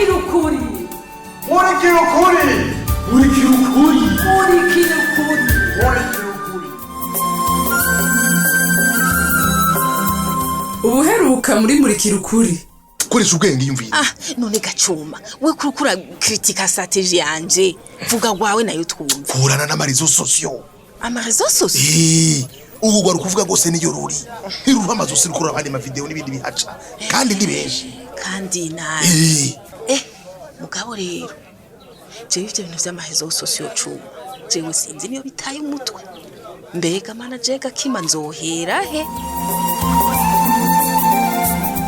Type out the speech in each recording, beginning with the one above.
murikira ukuri murikira ukuri murikira ukuri murikira ukuri murikira ukuri. ubuheruka muri murikira ukuri koresha ubwenge yumvira. None gacuma we kurukura kritika strategie yanje vuga gwawe nayo twumva kurana n'amarizo sosio amarezo sosio ubu gwari kuvuga gose niyo ruri iruha amazo sirukura abandi ma video n'ibindi bihaca kandi ndi benshi kandi naye mugabo rero jewe ivyo bintu vy'amarezo sosio cuma jewe sinzi niyo bitaye umutwe mbega mana jega kima nzohera he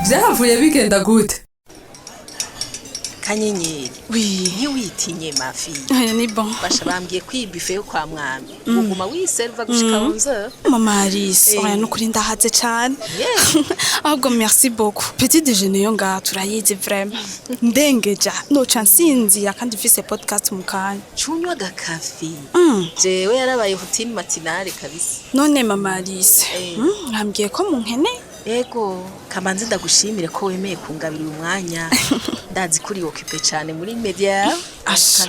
vyahavuye bigenda gute kanyenyeri ntiwitinye mafi Aya ni bon. basha bambwiye kwibife yo kwa mwami uguma wiserva gushika 11h Mama Alice, oya nukuri ndahaze cyane. Ahubwo merci beaucoup. Petit déjeuner yo ngaha turayizi vraiment. Ndengeja noca nsinzira kandi mfise podcast mu kanya. cunywa agakafi jewe yarabaye routine matinale kabisa. None Mama Alice, nkambwiye ko mu nkene Ego kamanzi ndagushimire ko wemeye kungabira umwanya ndazi kuri occupé cyane muri media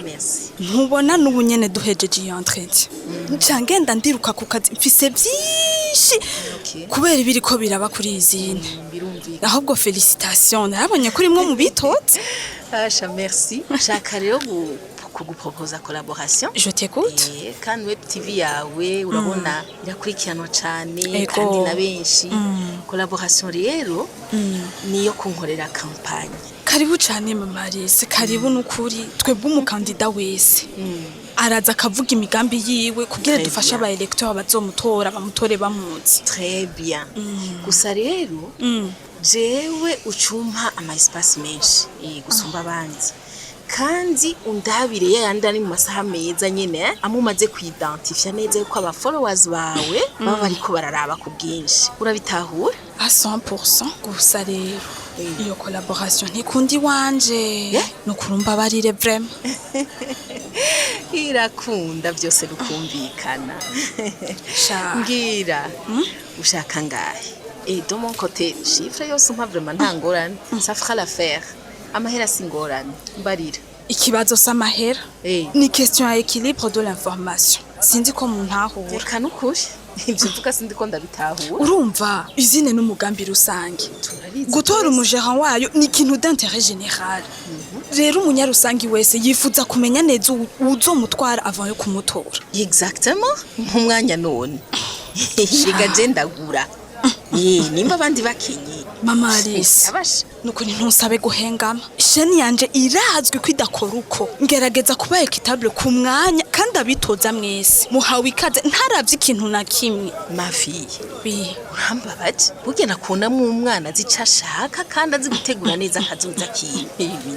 merci. ntubona n'ubu nyene duhejeje iyo entretien. Ncangenda ndiruka ku kazi mfise byinshi kubera ibiri ko biraba kuri izine. Ahubwo félicitations narabonye kuri mwe mu bitote. Asha merci. Shaka rero kuguproposa collaboration. Je t'écoute. Kandi web TV yawe urabona irakurikiranwa cyane kandi na benshi. Collaboration rero niyo kunkorera campagne. Karibu cyane Mama Alice, karibu nukuri twebwe umukandida wese. Araza akavuga imigambi yiwe kugira dufasha aba electeur bazomutora bamutore bamuzi. Très bien. Gusa rero jewe ucumpa ama espace menshi gusumba abandi. Kandi undabire yandi mu masaha meza nyene amumaze kwidentifya neza yuko aba followers bawe baba bariko bararaba ku bwinshi urabitahura à 100%. Gusa rero iyo collaboration ntikundi wanje no kurumba barire vraiment irakunda byose rukumvikana ngira ushaka ngahe de mon côté chiffre yose umpa vraiment ntangorane ça fera l'affaire amahera singorane mbarira ikibazo samahera ni question ya équilibre de l'information sinzi ko mu ntahura reka nukuri ibyo mvuga sindi ko ndabitahura urumva izine n'umugambi rusange gutora umujera wayo ni ikintu d'intérêt général rero umunyarusangi wese yifuza kumenya neza uzomutwara avant yo kumutora exactement mu mwanya none shiga jendagura nimba abandi bakenye Mama Alice nuko ntusabe guhengama sheni yanje irazwi kwidakora uko ngerageza kuba equitable ku mwanya kandi abitoza mwese muhawe ikaze ntaravye ikintu na kimwe mafi urambabaje bugena kunda mu umwana zicashaka kandi azi gutegura neza akazoza kiye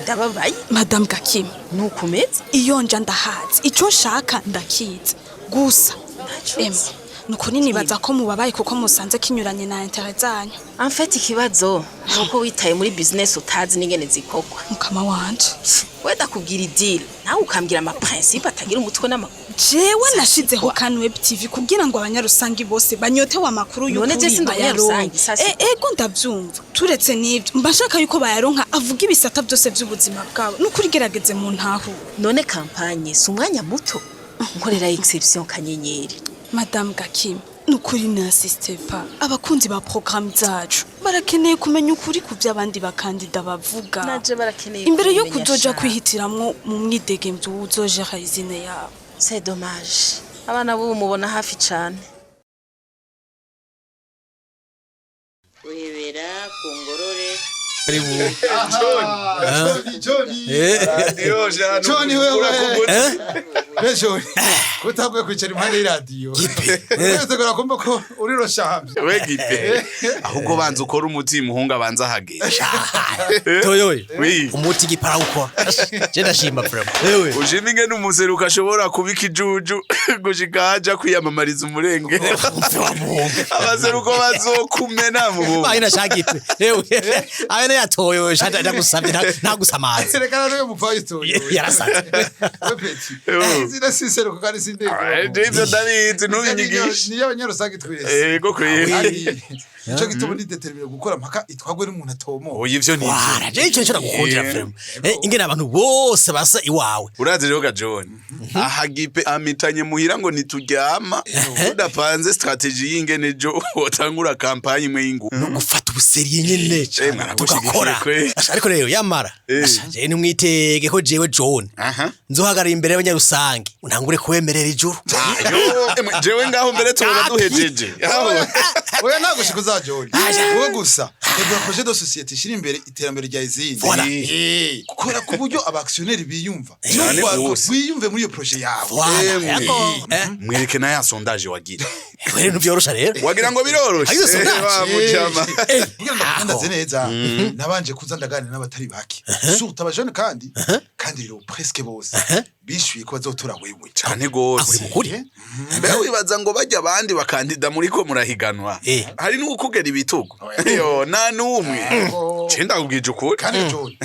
ndababaye Madame Gakim nukumeze iyo nja ndahazi ico nshaka ndakiza gusa nuko nibaza ko mubabaye kuko musanze kinyuranye na intérêt zanyu. En fait ikibazo nuko witaye muri business utazi ningene zikogwa. Mukama wanje. Weda kubwira deal nawe ukambwira ama principe atagira umutwe n'amakuru. Jewe nashizeho kan web TV kugira ngo abanyarusangi bose banyotewe amakuru y'ukuri. None je sindayarusangi sasa. Ego ndavyumva. Turetse nivyo mbashaka yuko bayaronka avuga ibisata byose by'ubuzima bwabo n'ukuri gerageze mu ntahu. None campagne si umwanya muto nkorera exception kanyenyeri. Madame Gakim, nukuri n'insiste pas. Abakunzi ba programme zacu barakeneye kumenya ukuri ku by'abandi bakandida bavuga. Naje barakeneye imbere yo kuzoja kwihitiramwo mu mwidegemvyo uzojera izine yabo. C'est dommage. Abana bo mubona hafi cyane. Wibera kungorore Johnny wewe Johnny kutagwe kwicara impande y'iradiyo tegura kumva ko uri roshambe we gipe ahubwo banza ukora umuti muhunga banza hage toyoye umuti gipara uko je ndashima vraiment ewe ujiminge n'umuseruka ashobora kubika ijuju gushika haja kwiyamamariza umurenge abaseruko bazokumena mu bayina shagipe ewe ayene yatoyo shata ndagusabye ntagusamaza reka rero mupfaye toyo yarasaze peti zina sisero ko kandi sinde Ivyo ndabizi nubinyigisha niyo abanyarusange twese yego kwiye ico gituma ni determine gukora mpaka itwagwe n'umuntu atomo ivyo ni wara je ico nshobora gukundira film ingene abantu bose basa iwawe urazi rero ga John aha gipe amitanye muhira ngo nituryama udapanze strategy y'ingene jo otangura campagne imwe y'ingu no gufata ubuseriye nyene tugakora ariko rero yamara je nimwitege ko jewe John nzohagara imbere y'abanyarusange untangure kubemerera ijuru jewe ngaho mbere tuba duhejeje oya nagushika za John wowe gusa ego projet de société shiri imbere iterambere rya izindi gukora ku buryo abactionnaire biyumva biyumve muri iyo projet yawe mwereke na ya sondage wagira rero nuvyorosha rero wagira ngo biroroshe mujama kugira ngo ndaze neza nabanje kuza ndaganira n'abatari baki surtout abajone kandi rero presque bose bishuye ko bazotora wewe cyane gose mbe wibaza ngo bajya abandi bakandida muri ko murahiganwa hari n'ukugera ibitugo yo na numwe cenda ubwije ukuri kandi John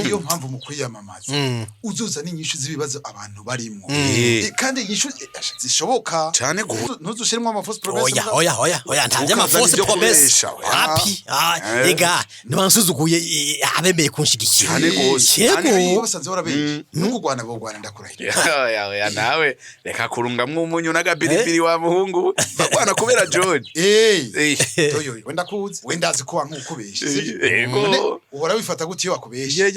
iyo mpamvu mukwiyamamaza uzuza n'inyishu z'ibibazo abantu barimo kandi inyishu zishoboka cyane go ntuzushiremo amafos promesse oya ntanze amafos promesse happy ega nibansuzuguye abemeye kunshigikira cyane gose kandi basanze barabe n'ukugwana bogwana ndakurahiye ya nawe reka kurungamwe umunyu n'agabiribiri wa muhungu bagwana kubera John toyo wenda kuzi wenda azi ko wankukubeshe yego uhora wifata gute iyo wakubeshe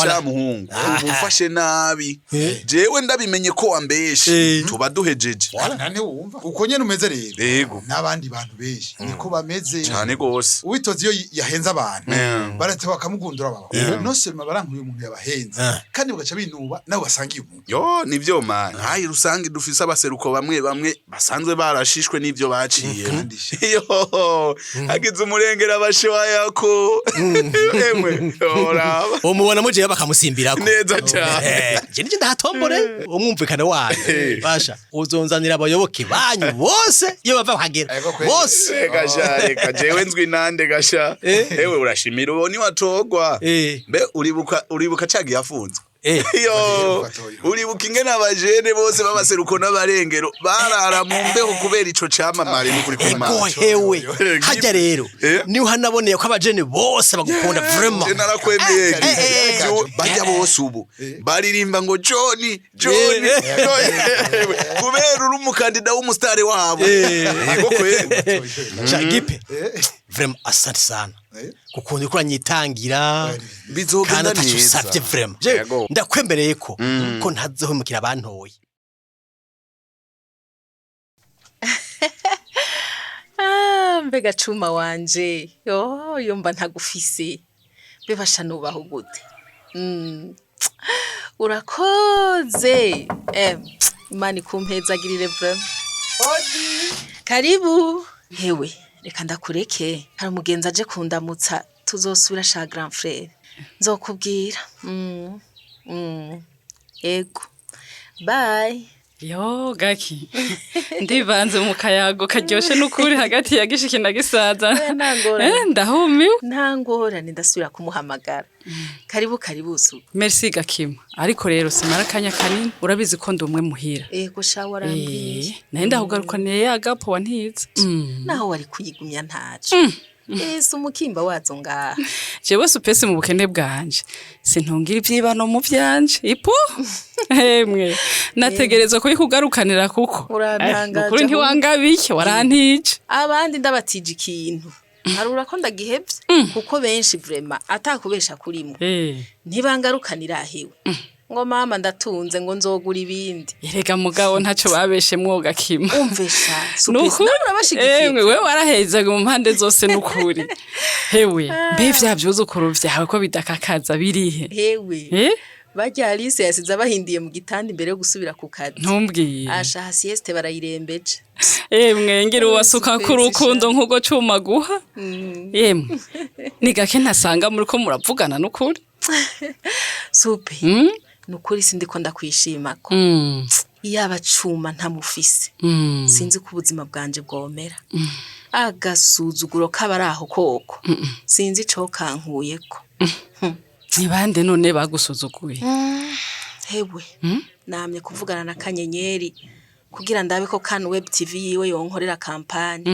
sha muhungu ufashe nabi jewe ndabimenye ko wambeshe tuba duhejeje nane wumva uko nyene umeze rero yego n'abandi bantu benshi niko bameze cyane gose uwitoze iyo yahenza abantu barate bakamugundura baba no sema barankuye umuntu yabahenze kandi bagaca binuba nawe basangiye umuntu yo nivyo man hayi rusange dufise abaseruko bamwe basanzwe barashishwe n'ivyo baciye yo hagize umurengera abashewa yako emwe oraba umubona muje bakamusimbirako neza cyane je ndahatombore umwumvikano wayo basha uzonzanira abayoboke banyu bose iyo bava kuhagera bose reka jewe nzwi nande gasha ewe urashimira uwo ni watogwa mbe uribuka cagiye afunzwe yo uribuka ingene abajene bose babaseruko n'abarengero barara mu mbeho kubera ico camamare n'ukuri kw'Imana hewe hajya rero niho hanaboneye ko abajene bose bagukunda vraiment narakwemeye bajya bose ubu baririmba ngo John kubera uri umukandida w'umustare wabo yego kweli Gipe vraiment asante sana kukundi kuranyitangira bizogenda neza usavye vraiment ndakwembereye ko ntazohemukira abantoye mbega cuma wanje yo mba ntagufise bebasha nubaho gute urakoze Imana ikumpezagirire vraiment karibu hewe reka ndakureke hari umugenzi aje kundamutsa tuzosubira sha grand frère nzokubwira ego bye yo gaki ndibanze mu kayago karyoshe n'ukuri hagati ya gishiki na gisaza ndahumiwe ntangorane ndasubira kumuhamagara karibu su merci gakima ariko rero simara kanya kanini urabizi ko ndumwe muhira ego sha warambiye naye ndahugarukaniye yagapo wantize naho wari kuyigumya ntaco umukimba wazo ngaha jewe supesi mu bukene bwanje sintungira ivyibano mu vyanje ipo hemwe nategerezwa ko ikugarukanira kuko urantangaje kuri ntiwangabiye warantije abandi ndabatije ikintu harura ko ndagihevye kuko benshi vraiment atakubesha kurimo ntibangarukanira hewe ngo mama ndatunze ngo nzogura ibindi erega mugabo ntaco babeshe mwoga kima umvesha supesi urabashigikiye wewe warahezaga mu mpande zose n'ukuri hewe mbe vyuzukuruvu vyawe ko bidakakaza birihe hewe bajya Alice yasize abahindiye mu gitanda imbere yo gusubira ku kazi ntumbwiye asha sieste barayirembeje emwe ngira uwasuka ku rukundo nkugo cuma guha emwe ni gake ntasanga muri ko muravugana n'ukuri supe nukuri sindiko ndakwishima ko yaba cuma ntamufise sinzi ko ubuzima bwanje bwomera agasuzuguro kabaraho koko sinzi ico kankuyeko ni bande none bagusuzuguye hewe namye kuvugana na Kanyenyeri kugira ndabe ko kan web tv yiwe yonkorera kampanye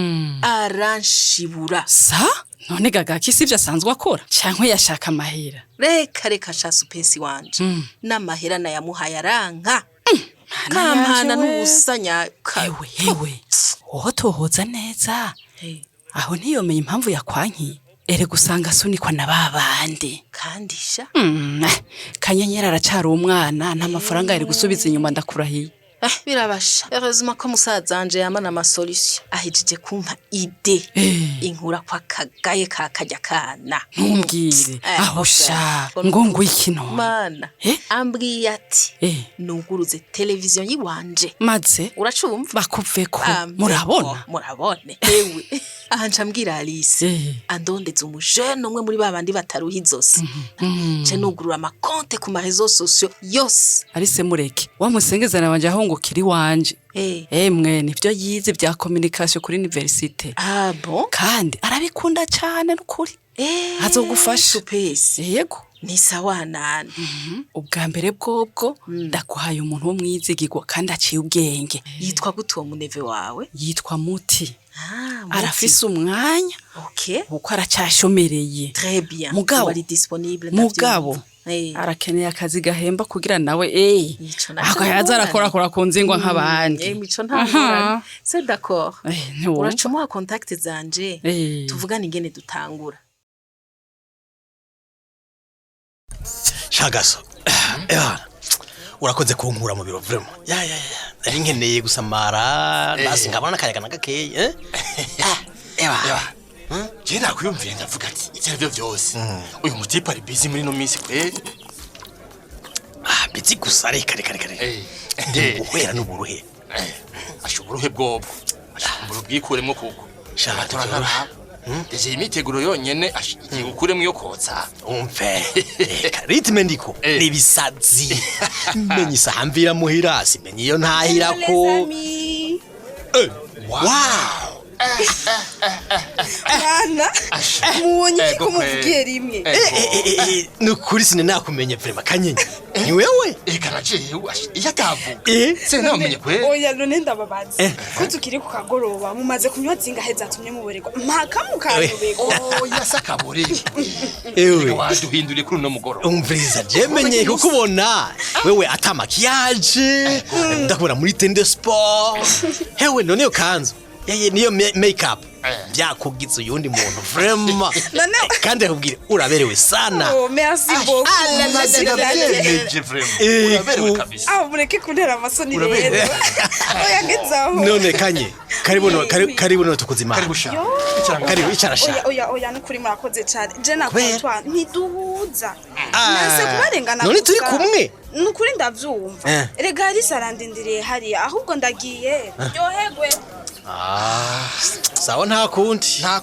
aranshibura sa none gagaki sivyo asanzwe akora canke yashaka amahera reka sha supesi wanje n'amahera na yamuhaye aranka kampana n'ubusanya hewe wotohoza neza aho ntiyomeye impamvu yakwankiye ere gusanga sunikwa na babandi kandi sha Kanyenyeri aracari umwana nta mafaranga yari gusubiza inyuma ndakurahiye birabasha heureusement ko musazanje yamana amasolution ahijije kumpa ide inkura kwa kagaye kakajya kana ntumbwire aho sha ngo ikino mana ambwiye ati nuguruze televiziyo yiwanje maze uracumva bakuveko murabone ewe ahanje ambwira Alice andondeze umujene umwe muri babandi bataruhi zose je nugurura amakonte ku marezo sociaux yose Alice mureke wamusengezana wanje aho ngo kiri wanje mwe nivyo yize bya communication kuri université bon kandi arabikunda cyane n'ukuri azogufasha supesi yego ni sawa nani ubwa mbere bwobwo ndakuhaye umuntu wo mwizigirwa kandi aciye ubwenge yitwa gute uwo muneve wawe yitwa Muti arafise umwanya uko aracyashomereye très bien wari disponible mugabo arakeneye akazi gahemba kugira nawe akayaza arakora ku nzingwa nk'abandi mico nta c'est d'accord uracumuha contact zanje tuvugana ingene dutangura Shagaso urakoze kunkura mu biro vraiment nari nkeneye gusamara basi nkabona akayaga nagakeye je nakwiyumviye ndavuga ati ivyo vyose uyu mutipe ari busy muri no minsi kweli busy gusa reka ubuhera n'uburuhe ashuburuhe bwobwo ashuburuhe bwikuremwo kuko shaka deje imiteguro yonyene igiye gukuremwo yo kotsa umve ritme ndiko nibisazi menye sahamvira muhira simenye iyo ntahirako wow Ana muonye ko muvugiye rimwe nukuri sine nakumenye vraiment Kanyenye ni wewe kana jewe yakavuga se namenye kwe oya none ndababaza ko tukiri ku kagoroba mumaze kunywa zinga heza tumye muborerwa mpaka mukarubego oya sakabore ewe waduhindure kuri no mugoro umviriza jemenye kukubona wewe atamakiyaje ndakubona muri tende sport hewe none yo kanzu niyo makeup byakugize uyundi muntu vraiment kandi akubwire uraberewe sana merci beaucoup uraberewe kabisa mureke kuntera amasoni rero oya ngezaho none Kanye karibu no tukuzima karibu icarasha oya nukuri murakoze cyane je nakwatwa ntiduhuza nase kubarengana none turi kumwe nukuri ndavyumva erega ari sarandindiriye hari ahubwo ndagiye yohegwe sawa nta kundi ya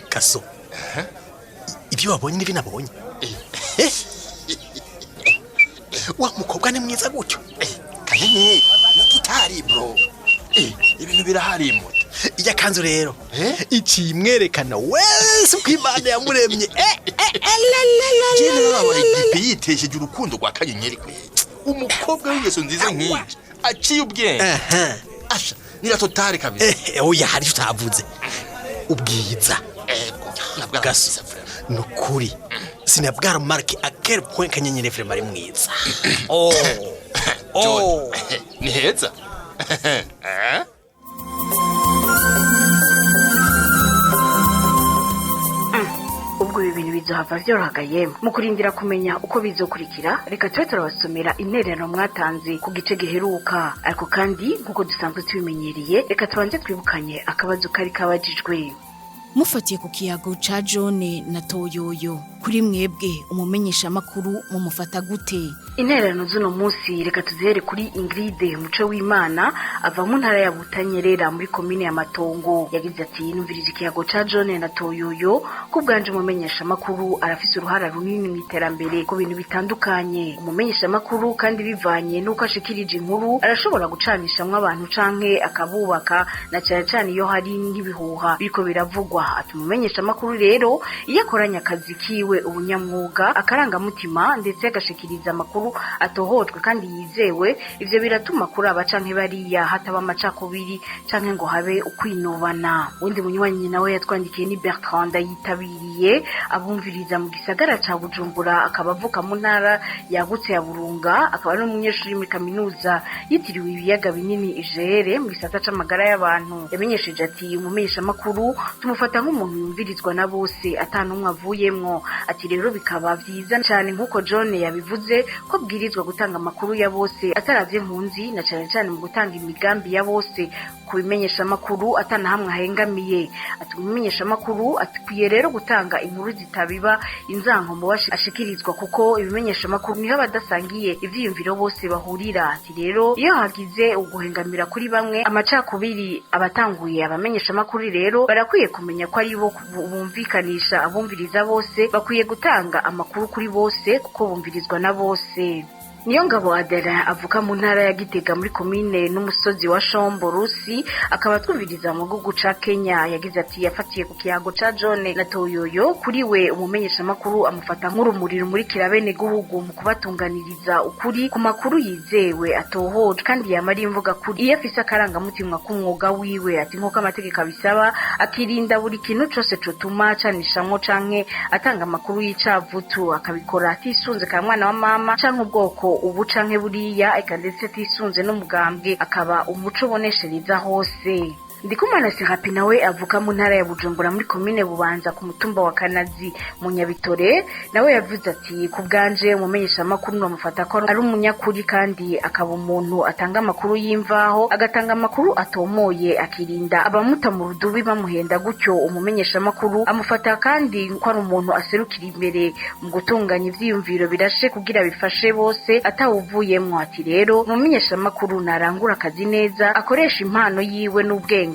kaso ibyo wabonye nibi nabonye wa mukobwa ni mwiza gutyo Kanyenye gitari bro ibintu birahari mu iya kanzu rero iki mwerekana wese kwimana yamuremye jene babaye igipe yitesheje urukundo rwa Kanyenyeri kwe umukobwa w'ingeso nziza nk'iyi aciye ubwenge asha nira totale kabisa oya hari tutavuze ubwiza gaso nukuri sinabwara marke à quel point Kanyenyeri vraiment ari mwiza ni heza ubwo ibintu bizohava byorohaga yemwe mu kurindira kumenya uko bizokurikira reka tube turabasomera intererano mwatanze ku gice giheruka ariko kandi nk'uko dusanzwe tubimenyereye reka tubanze twibukanye akabazo kari kabajijwe mufatiye ku kiyago ca Jone na Toyoyo kuri mwebwe umumenyesha makuru mumufata gute? Intererano z'uno munsi reka tuzihere kuri Ingrid Muco w'Imana ava mu ntara ya Butanyerera muri komine ya Matongo. Yagize ati numvirije ikiyago ca John na Toyoyo kubwanje umumenyesha makuru arafise uruhara runini mu iterambere ku bintu bitandukanye. Umumenyesha makuru kandi bivanye nuko ashikirije inkuru arashobora gucanishamwe abantu canke akabubaka na cyane cyane iyo hari nk'ibihuha biriko biravugwa. Ati umumenyesha makuru rero iyo akoranya akazi kiwe ubunyamwuga akarangamutima ndetse agashikiriza amakuru atohojwe kandi yizewe, ivyo biratuma kuri aba canke bariya hataba amacakubiri canke ngo habe ukwinubana. Undi munywanyi nawe yatwandikiye ni Bertrand yitabiriye abumviriza mu gisagara ca Bujumbura, akaba avuka mu ntara yagutse ya Burunga, akaba ari umunyeshuri muri kaminuza yitiriwe ibiyaga binini Igice mu gisata c'amagara y'abantu. Yamenyesheje ati umumenyesha makuru tumufata nk'umuntu yumvirizwa na bose atanumwe avuyemwo. Ati rero bikaba vyiza cyane nkuko John yabivuze ko bwirizwa gutanga amakuru ya bose ataravye impunzi na cyane cyane mu gutanga imigambi ya bose kubimenyesha makuru atana hamwe hengamiye. Ati umumenyesha makuru atikwiye rero gutanga inkuru zitabiba inzanko mu bashikirizwa kuko ibimenyesha makuru niho badasangiye ivyiyumviro bose bahurira. Ati rero iyo hagize uguhengamira kuri bamwe amacakubiri abatanguye abamenyesha makuru rero barakwiye kumenya ko ari bo bumvikanisha abumviriza bose, bakwiye gutanga amakuru kuri bose kuko bumvirizwa na bose. Niyo ngabo Adela avuka mu ntara ya Gitega muri komine n'umusozi wa Shombo Rusi, akaba twumviriza mu gihugu ca Kenya. Yagize ati yafatiye ku kiyago ca John na Toyoyo kuri we umumenyesha makuru amufata nk'urumuri rumurikira bene gihugu mu kubatunganiriza ukuri ku makuru yizewe atohoje kandi yamari imvuga kuri iyo afise akarangamutima k'umwuga wiwe. Ati nkuko amategeko abisaba akirinda buri kintu cose cotuma canishamwo canke atanga amakuru y'icavutu, akabikora atisunze ka mwana wa mama canke ubwoko ubu canke buriya, eka ndetse tisunze n'umugambwe, akaba umuco boneshereza hose. Ndikumana Serapi nawe avuka mu ntara ya Bujumbura muri komine Bubanza ku mutumba wa Kanazi mu Nyabitore. Nawe yavuze ati kubganje umumenyesha makuru n'amufata ko ari umunyakuri kandi akaba umuntu atanga amakuru y'imvaho, agatanga amakuru atomoye, akirinda abamuta mu rudubi bamuhenda gutyo. Umumenyesha makuru amufata kandi ko ari umuntu aserukira imbere mu gutunganya ivyiyumviro birashe kugira bifashe bose atawuvuyemwo. Ati rero umumenyesha makuru narangura akazi neza, akoresha impano yiwe n'ubwenge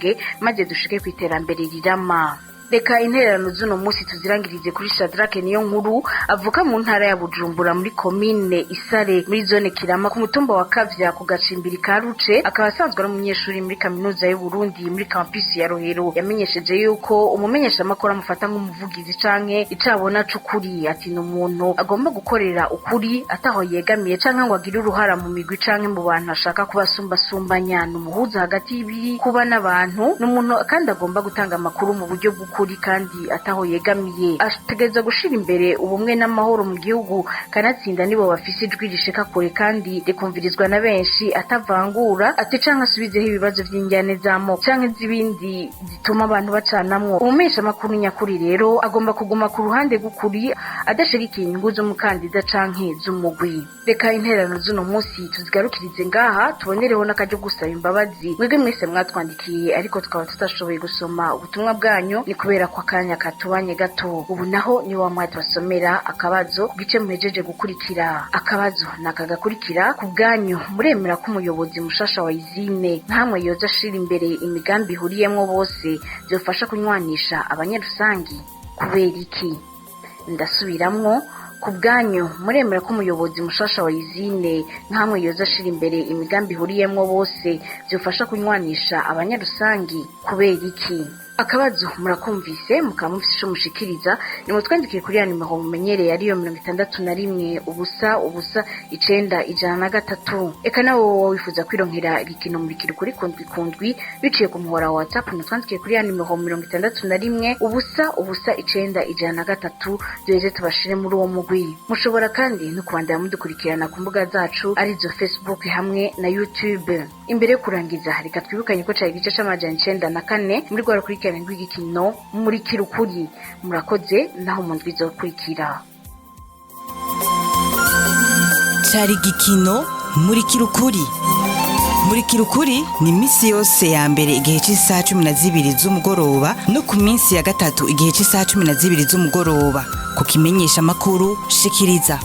maze dushike ku iterambere rirama. Reka intererano z'uno munsi tuzirangirize kuri Shadrake niyo nkuru avuka mu ntara ya Bujumbura muri komine Isare muri zone Kirama ku mutumba wa Kavya ku gacimbiri ka Ruce, akaba asanzwe ari umunyeshuri muri kaminuza y'u Burundi muri campus ya Rohero. Yamenyesheje yuko umumenyesha makuru amufata nk'umuvugizi canke icabona c'ukuri. Ati n'umuntu agomba gukorera ukuri ataho yegamiye canke ngo agire uruhara mu migwi canke mu bantu ashaka kubasumbasumbanya. N'umuhuza hagati y'ibiri kuba n'abantu, n'umuntu kandi agomba gutanga amakuru mu buryo kuri kandi ataho yegamiye. Ategeza gushira imbere ubumwe n'amahoro mu gihugu, kanatsinda nibo bafise ijwi rishika kure kandi rikumvirizwa na benshi atavangura. Ati canke asubizeho ibibazo vy'injyane zamo canke zibindi zituma abantu bacanamwo. Umumenyesha makuru nyakuri rero agomba kuguma ku ruhande gukuri adashirikiye inyungu z'umukandida canke z'umugwi. Reka intererano z'uno munsi tuzigarukirize ngaha, tubonereho n'akaje gusaba imbabazi mwebwe mwese mwatwandikiye ariko tukaba tutashoboye gusoma ubutumwa bwanyu ni kubera kwa kanya katubanye gato. Ubu naho ni wa mwati basomera akabazo gice muhejeje gukurikira. Akabazo nakagakurikira ku bwanyu muremera ko umuyobozi mushasha wa izine nkamwe yoza shira imbere imigambi ihuriyemwo bose byofasha kunywanisha abanyarusangi kubera iki? Ndasubiramwo, ku bwanyu muremera ko umuyobozi mushasha wa izine nkamwe yoza shira imbere imigambi ihuriyemwo bose byofasha kunywanisha abanyarusangi kubera iki? Akabazo murakumvise mukamufise ico mushikiriza, nimutwandikiye kuri ya nimero mumenyereye ariyo 61 ubusa ubusa 9 Eka nawo wifuza kwironkera igikino murikira ukuri kundwi biciye ku muhora wa WhatsApp, mutwandikiye kuri ya nimero 61 ubusa ubusa 9 duheze tubashire muri uwo mugwi. Mushobora kandi no kubandanya mudukurikirana ku mbuga zacu arizo Facebook hamwe na YouTube. Imbere yo kurangiza reka twibukanye ko cya igice c'amajana 94 muri rwa rukurikirana rw'igikino murikira ukuri. Murakoze naho mu ndwi zokurikira. Cari gikino murikira ukuri. Murikira ukuri ni misi yose ya mbere igihe c'isa 12 z'umugoroba no ku minsi ya gatatu igihe c'isa 12 z'umugoroba. ku kimenyesha makuru shikiriza.